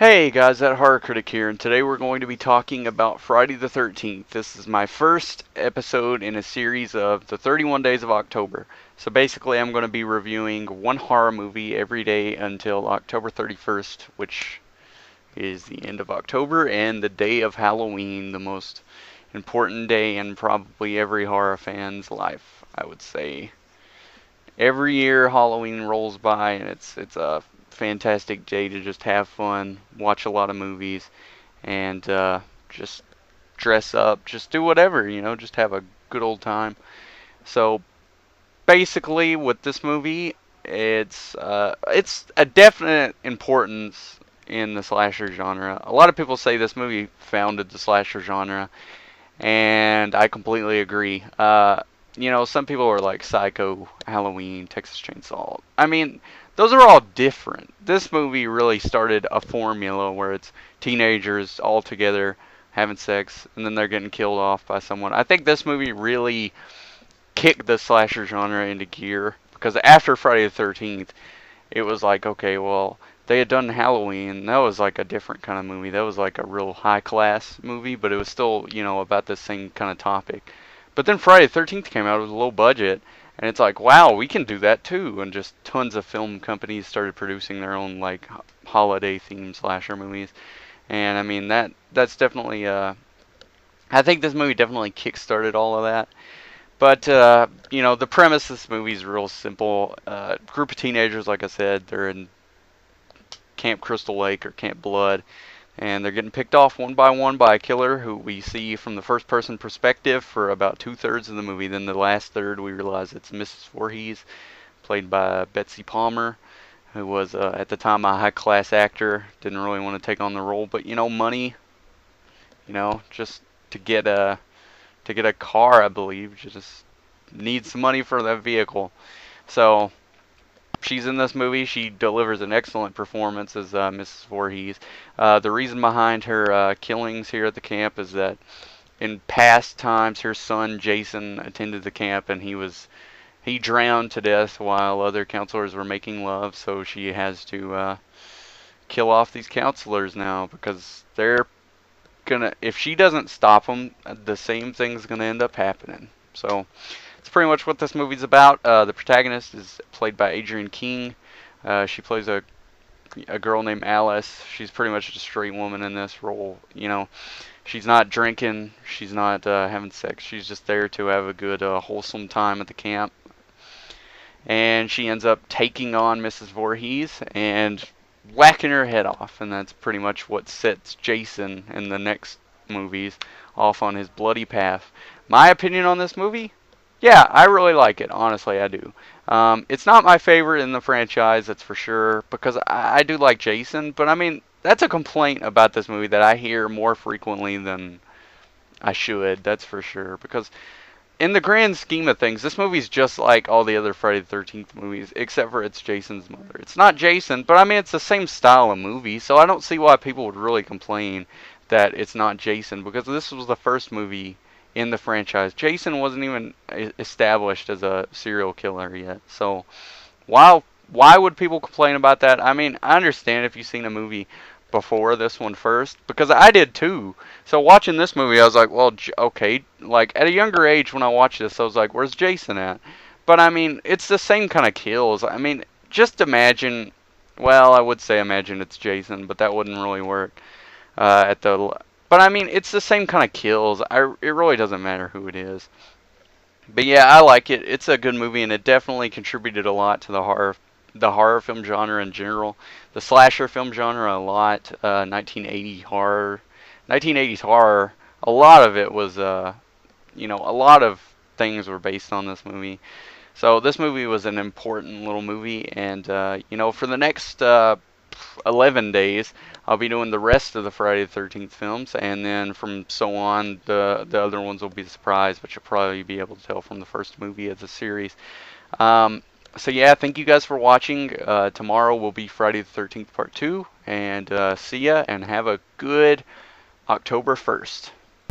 Hey guys, at Horror Critic here, and today we're going to be talking about Friday the 13th. This is my first episode in a series of the 31 Days of October. So basically, I'm going to be reviewing one horror movie every day until October 31st, which is the end of October and the day of Halloween, the most important day in probably every horror fan's life, I would say. Every year Halloween rolls by and it's a fantastic day to just have fun, watch a lot of movies, and just dress up, just do whatever, just have a good old time. So basically, with this movie, it's a definite importance in the slasher genre. A lot of people say this movie founded the slasher genre, and I completely agree. Some people are like Psycho, Halloween, Texas Chainsaw. I mean, those are all different. This movie really started a formula where it's teenagers all together having sex, and then they're getting killed off by someone. I think this movie really kicked the slasher genre into gear because after Friday the 13th, it was like, okay, well, they had done Halloween. That was like a different kind of movie. That was like a real high class movie, but it was still, about the same kind of topic. But then Friday the 13th came out. It was low budget, and it's like, wow, we can do that too. And just tons of film companies started producing their own like holiday themed slasher movies. And I mean that's definitely I think this movie definitely kickstarted all of that. But the premise of this movie is real simple. Group of teenagers, like I said, they're in Camp Crystal Lake or Camp Blood, and they're getting picked off one by a killer who we see from the first person perspective for about 2/3 of the movie. Then the last third, we realize it's Mrs. Voorhees, played by Betsy Palmer, who was at the time a high class actor. Didn't really want to take on the role, but money, just to get a car, I believe, just needs some money for that vehicle. So she's in this movie. She delivers an excellent performance as Mrs. Voorhees. The reason behind her killings here at the camp is that in past times, her son Jason attended the camp and he drowned to death while other counselors were making love. So she has to kill off these counselors now because they're gonna. If she doesn't stop them, the same thing's gonna end up happening. So it's pretty much what this movie's about. The protagonist is played by Adrienne King. She plays a girl named Alice. She's pretty much a straight woman in this role. She's not drinking. She's not having sex. She's just there to have a good, wholesome time at the camp. And she ends up taking on Mrs. Voorhees and whacking her head off. And that's pretty much what sets Jason in the next movies off on his bloody path. My opinion on this movie? Yeah, I really like it. Honestly, I do. It's not my favorite in the franchise, that's for sure, because I do like Jason. But I mean, that's a complaint about this movie that I hear more frequently than I should. That's for sure. Because in the grand scheme of things, this movie's just like all the other Friday the 13th movies, except for it's Jason's mother. It's not Jason, but I mean, it's the same style of movie, so I don't see why people would really complain that it's not Jason, because this was the first movie in the franchise. Jason wasn't even established as a serial killer yet. So, why would people complain about that? I mean, I understand if you've seen a movie before this one first, because I did too. So watching this movie, I was like, well, okay. Like at a younger age, when I watched this, I was like, where's Jason at? But I mean, it's the same kind of kills. I mean, just imagine. Well, I would say imagine it's Jason, but that wouldn't really work. At the But I mean, it's the same kind of kills. It really doesn't matter who it is. But yeah, I like it. It's a good movie, and it definitely contributed a lot to the horror film genre in general, the slasher film genre a lot. 1980 horror, 1980s horror. A lot of it was, a lot of things were based on this movie. So this movie was an important little movie, and for the next 11 days, I'll be doing the rest of the Friday the 13th films, and then from so on, the other ones will be a surprise, but you'll probably be able to tell from the first movie of the series. Um, so yeah, thank you guys for watching. Tomorrow will be Friday the 13th Part 2, and see ya, and have a good October 1st.